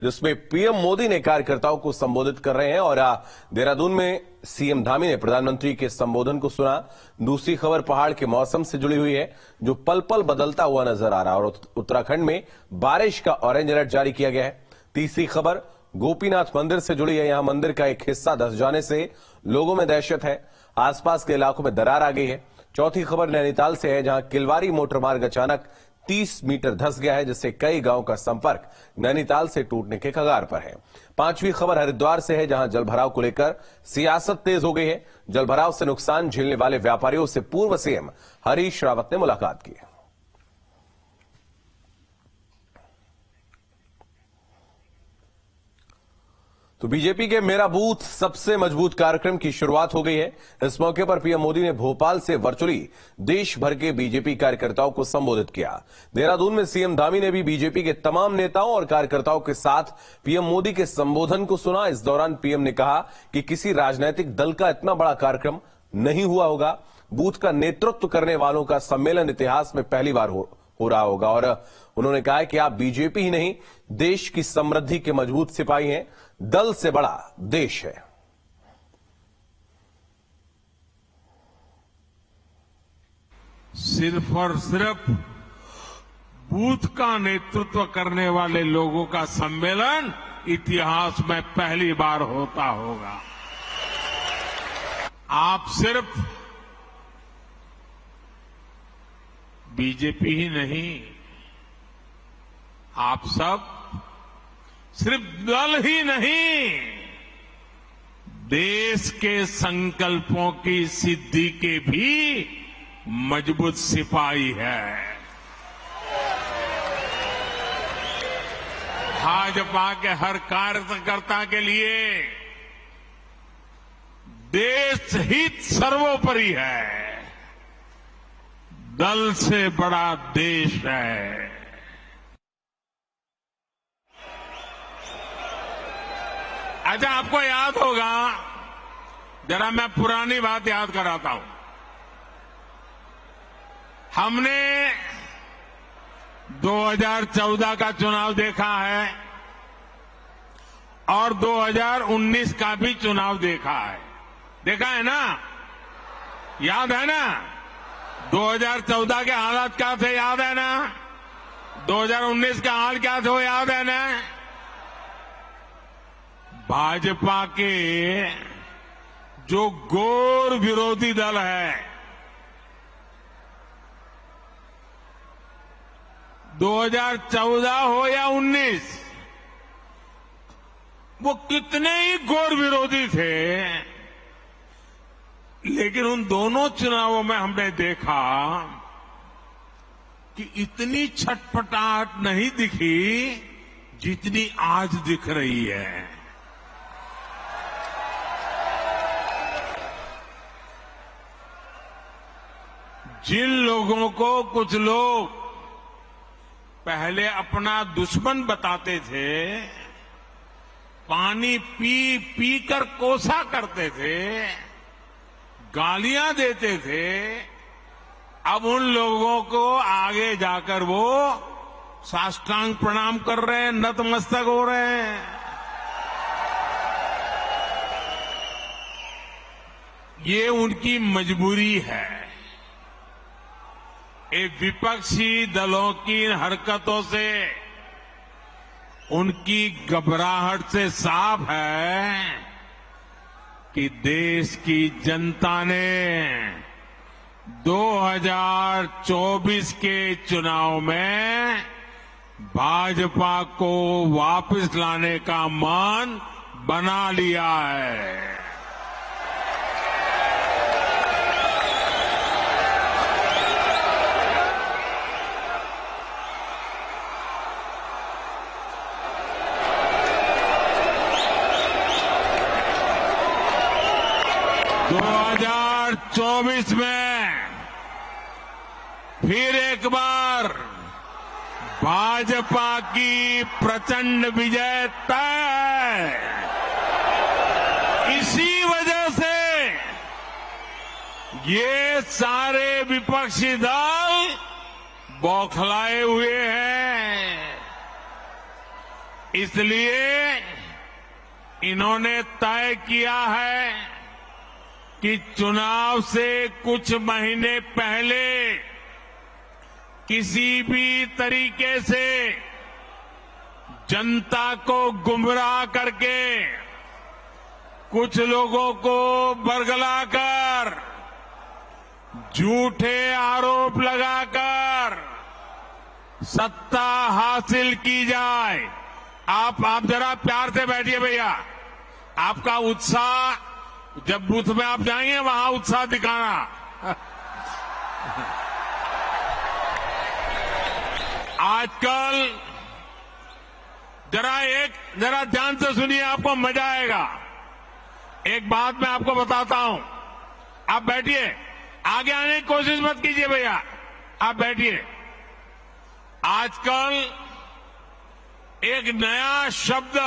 जिसमें पीएम मोदी ने कार्यकर्ताओं को संबोधित कर रहे हैं और देहरादून में सीएम धामी ने प्रधानमंत्री के संबोधन को सुना। दूसरी खबर पहाड़ के मौसम से जुड़ी हुई है, जो पल पल बदलता हुआ नजर आ रहा है और उत्तराखंड में बारिश का ऑरेंज अलर्ट जारी किया गया है। तीसरी खबर गोपीनाथ मंदिर से जुड़ी है। यहां मंदिर का एक हिस्सा धंस जाने से लोगों में दहशत है, आसपास के इलाकों में दरार आ गई है। चौथी खबर नैनीताल से है, जहां किलवारी मोटर मार्ग अचानक 30 मीटर धंस गया है, जिससे कई गांवों का संपर्क नैनीताल से टूटने के कगार पर है। पांचवी खबर हरिद्वार से है, जहां जलभराव को लेकर सियासत तेज हो गई है। जलभराव से नुकसान झेलने वाले व्यापारियों से पूर्व सीएम हरीश रावत ने मुलाकात की। तो बीजेपी के मेरा बूथ सबसे मजबूत कार्यक्रम की शुरुआत हो गई है। इस मौके पर पीएम मोदी ने भोपाल से वर्चुअली देश भर के बीजेपी कार्यकर्ताओं को संबोधित किया। देहरादून में सीएम धामी ने भी बीजेपी के तमाम नेताओं और कार्यकर्ताओं के साथ पीएम मोदी के संबोधन को सुना। इस दौरान पीएम ने कहा कि किसी राजनीतिक दल का इतना बड़ा कार्यक्रम नहीं हुआ होगा। बूथ का नेतृत्व करने वालों का सम्मेलन इतिहास में पहली बार हो रहा होगा और उन्होंने कहा कि आप बीजेपी ही नहीं, देश की समृद्धि के मजबूत सिपाही हैं। दल से बड़ा देश है। सिर्फ और सिर्फ बूथ का नेतृत्व करने वाले लोगों का सम्मेलन इतिहास में पहली बार होता होगा। आप सिर्फ बीजेपी ही नहीं, आप सब सिर्फ दल ही नहीं, देश के संकल्पों की सिद्धि के भी मजबूत सिपाही है। भाजपा के हर कार्यकर्ता के लिए देश हित सर्वोपरि है, दल से बड़ा देश है। अच्छा, आपको याद होगा, जरा मैं पुरानी बात याद कराता हूं। हमने 2014 का चुनाव देखा है और 2019 का भी चुनाव देखा है। देखा है ना? याद है ना? 2014 के हालात क्या थे, याद है ना? 2019 का हाल क्या थे, वो याद है ना? भाजपा के जो घोर विरोधी दल है, 2014 हो या 19, वो कितने ही घोर विरोधी थे, लेकिन उन दोनों चुनावों में हमने देखा कि इतनी छटपटाहट नहीं दिखी जितनी आज दिख रही है। जिन लोगों को कुछ लोग पहले अपना दुश्मन बताते थे, पानी पी पी कर कोसा करते थे, गालियां देते थे, अब उन लोगों को आगे जाकर वो साष्टांग प्रणाम कर रहे हैं, नतमस्तक हो रहे हैं। ये उनकी मजबूरी है। ये विपक्षी दलों की हरकतों से, उनकी घबराहट से साफ है कि देश की जनता ने 2024 के चुनाव में भाजपा को वापस लाने का मन बना लिया है। दो 2024 में फिर एक बार भाजपा की प्रचंड विजय तय है। इसी वजह से ये सारे विपक्षी दल बौखलाए हुए हैं। इसलिए इन्होंने तय किया है कि चुनाव से कुछ महीने पहले किसी भी तरीके से जनता को गुमराह करके कुछ लोगों को बरगलाकर झूठे आरोप लगाकर सत्ता हासिल की जाए। आप जरा प्यार से बैठिए भैया। आपका उत्साह जब बूथ में आप जाएंगे वहां उत्साह दिखाना। आजकल जरा ध्यान से सुनिए, आपको मजा आएगा। एक बात मैं आपको बताता हूं। आप बैठिए, आगे आने की कोशिश मत कीजिए भैया, आप बैठिए। आजकल एक नया शब्द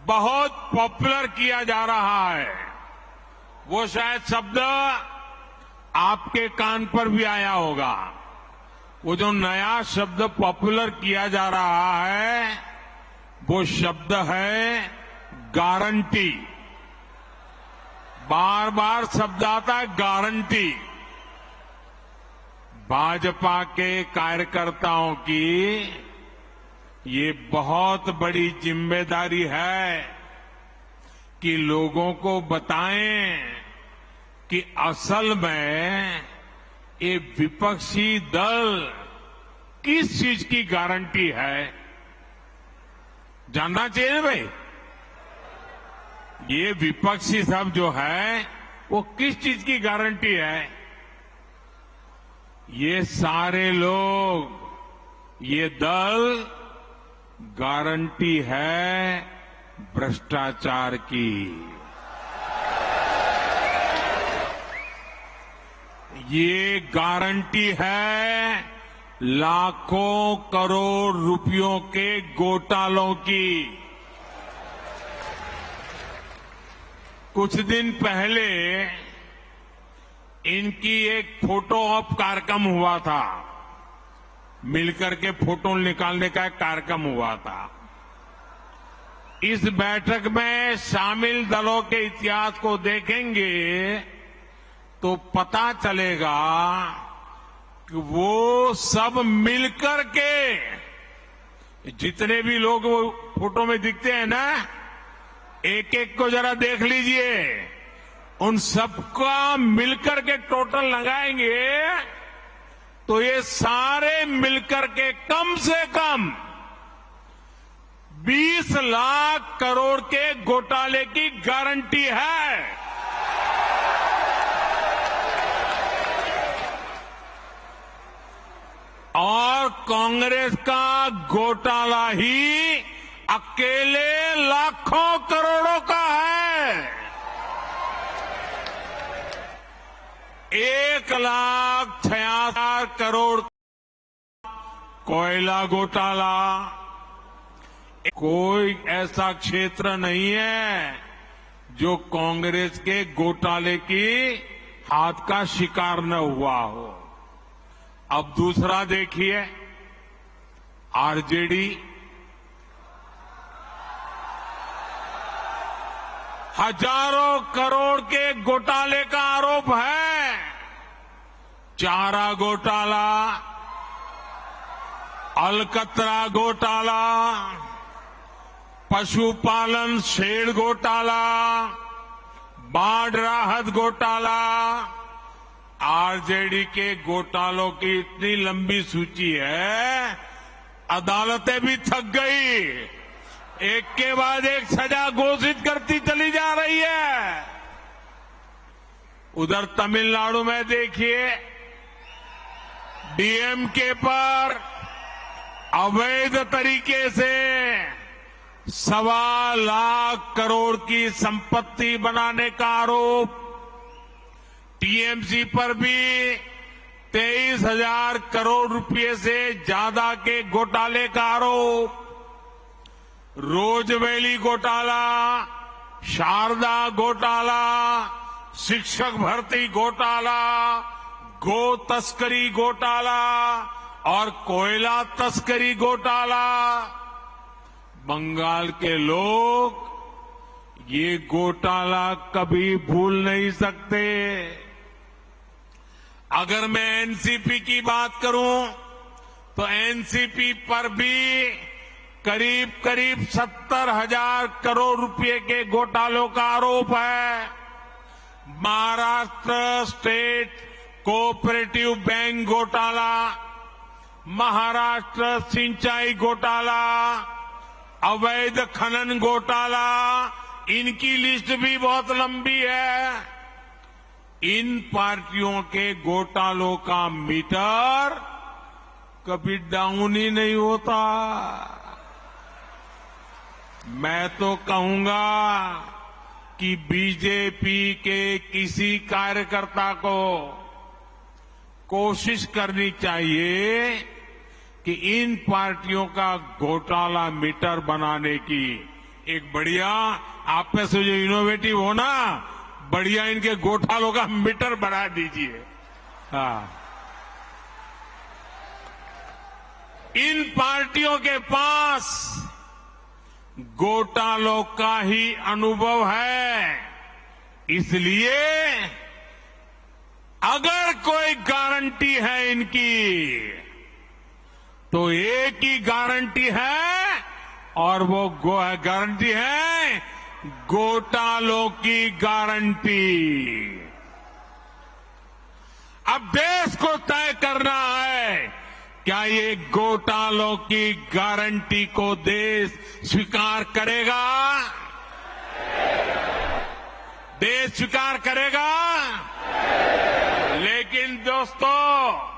बहुत पॉपुलर किया जा रहा है। वो शायद शब्द आपके कान पर भी आया होगा। वो जो नया शब्द पॉपुलर किया जा रहा है वो शब्द है गारंटी। बार बार शब्द आता है गारंटी। भाजपा के कार्यकर्ताओं की ये बहुत बड़ी जिम्मेदारी है कि लोगों को बताएं कि असल में ये विपक्षी दल किस चीज की गारंटी है। जानना चाहिए ना भाई, ये विपक्षी सब जो है वो किस चीज की गारंटी है। ये सारे लोग, ये दल गारंटी है भ्रष्टाचार की। ये गारंटी है लाखों करोड़ रुपयों के घोटालों की। कुछ दिन पहले इनकी एक फोटो ऑप कार्यक्रम हुआ था। मिलकर के फोटो निकालने का एक कार्यक्रम हुआ था। इस बैठक में शामिल दलों के इतिहास को देखेंगे तो पता चलेगा कि वो सब मिलकर के, जितने भी लोग वो फोटो में दिखते हैं ना, एक एक को जरा देख लीजिए। उन सबका मिलकर के टोटल लगाएंगे तो ये सारे मिलकर के कम से कम 20 लाख करोड़ के घोटाले की गारंटी है। और कांग्रेस का घोटाला ही अकेले लाखों करोड़ों का है। 1,66,000 करोड़ कोयला घोटाला। कोई ऐसा क्षेत्र नहीं है जो कांग्रेस के घोटाले की हाथ का शिकार न हुआ हो। अब दूसरा देखिए, आरजेडी हजारों करोड़ के घोटाले का आरोप है। चारा घोटाला, अलकतरा घोटाला, पशुपालन शेड घोटाला, बाढ़ राहत घोटाला। आरजेडी के घोटालों की इतनी लंबी सूची है, अदालतें भी थक गई। एक के बाद एक सजा घोषित करती चली जा रही है। उधर तमिलनाडु में देखिए, डीएमके पर अवैध तरीके से 1.25 लाख करोड़ की संपत्ति बनाने का आरोप। टीएमसी पर भी 23,000 करोड़ रुपए से ज्यादा के घोटाले का आरोप। रोजवेली घोटाला, शारदा घोटाला, शिक्षक भर्ती घोटाला, गो तस्करी घोटाला और कोयला तस्करी घोटाला। बंगाल के लोग ये घोटाला कभी भूल नहीं सकते। अगर मैं एनसीपी की बात करूं तो एनसीपी पर भी करीब करीब 70,000 करोड़ रुपए के घोटालों का आरोप है। महाराष्ट्र स्टेट कोऑपरेटिव बैंक घोटाला, महाराष्ट्र सिंचाई घोटाला, अवैध खनन घोटाला, इनकी लिस्ट भी बहुत लंबी है। इन पार्टियों के घोटालों का मीटर कभी डाउन ही नहीं होता। मैं तो कहूंगा कि बीजेपी के किसी कार्यकर्ता को कोशिश करनी चाहिए कि इन पार्टियों का घोटाला मीटर बनाने की एक बढ़िया, आप में से जो इनोवेटिव हो ना, बढ़िया इनके घोटालों का मीटर बना दीजिए। हाँ, इन पार्टियों के पास घोटालों का ही अनुभव है, इसलिए अगर कोई गारंटी है इनकी तो एक ही गारंटी है, और वो गारंटी है घोटालों की गारंटी। अब देश को तय करना है, क्या ये घोटालों की गारंटी को देश स्वीकार करेगा? देश स्वीकार करेगा? लेकिन दोस्तों,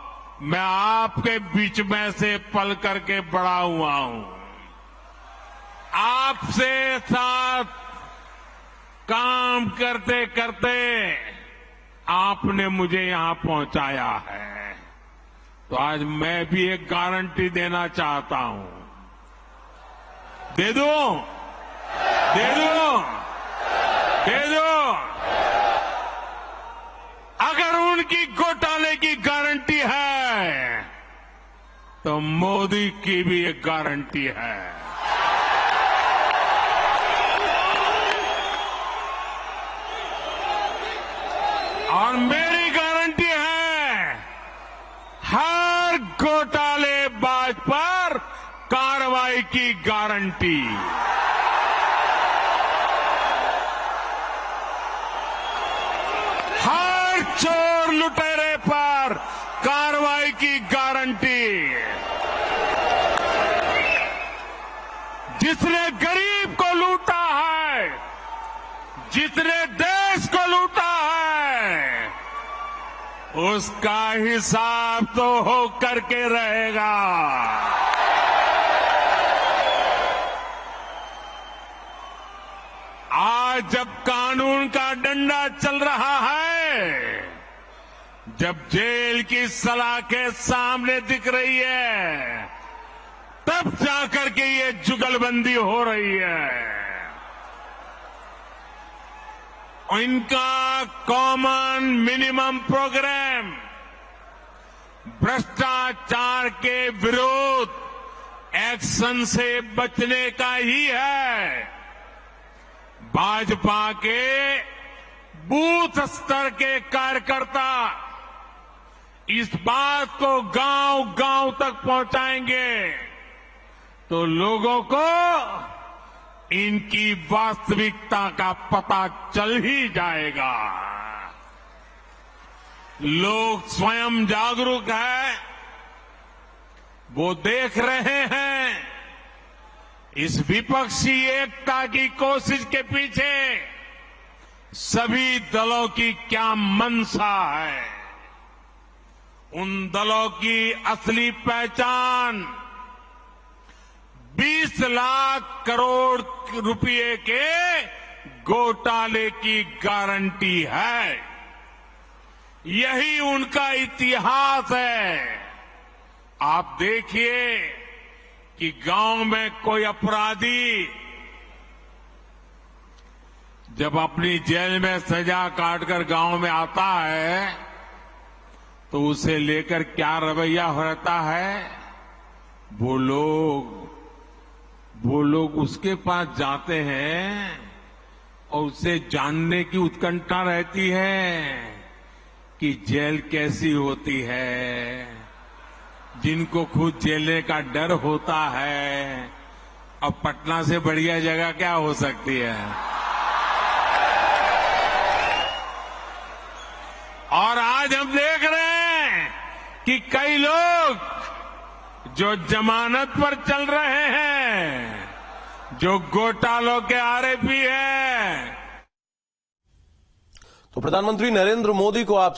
मैं आपके बीच में से पल करके बड़ा हुआ हूं, आपसे साथ काम करते करते आपने मुझे यहां पहुंचाया है, तो आज मैं भी एक गारंटी देना चाहता हूं। दे दूं? दे दूं? दे दूं? अगर उनकी घोटाले की गारंटी है तो मोदी की भी एक गारंटी है। और मेरी गारंटी है, हर घोटालेबाज पर कार्रवाई की गारंटी। हर चोर लुटेरे पर कार्रवाई की गारंटी। जिसने गरीब को लूटा है, जिसने देश को लूटा है, उसका हिसाब तो हो करके रहेगा। आज जब कानून का डंडा चल रहा है, जब जेल की सलाखें सामने दिख रही है, तब जाकर के ये जुगलबंदी हो रही है। इनका कॉमन मिनिमम प्रोग्राम भ्रष्टाचार के विरुद्ध एक्शन से बचने का ही है। भाजपा के बूथ स्तर के कार्यकर्ता इस बात को गांव-गांव तक पहुंचाएंगे तो लोगों को इनकी वास्तविकता का पता चल ही जाएगा। लोग स्वयं जागरूक हैं, वो देख रहे हैं इस विपक्षी एकता की कोशिश के पीछे सभी दलों की क्या मंशा है। उन दलों की असली पहचान 20 लाख करोड़ रुपए के घोटाले की गारंटी है। यही उनका इतिहास है। आप देखिए कि गांव में कोई अपराधी जब अपनी जेल में सजा काटकर गांव में आता है तो उसे लेकर क्या रवैया रहता है। वो लोग वो लोग उसके पास जाते हैं और उसे जानने की उत्कंठा रहती है कि जेल कैसी होती है। जिनको खुद जेलने का डर होता है, अब पटना से बढ़िया जगह क्या हो सकती है। और आज हम देख रहे हैं कि कई लोग जो जमानत पर चल रहे हैं, जो घोटालों के आरोपी हैं। तो प्रधानमंत्री नरेंद्र मोदी को आप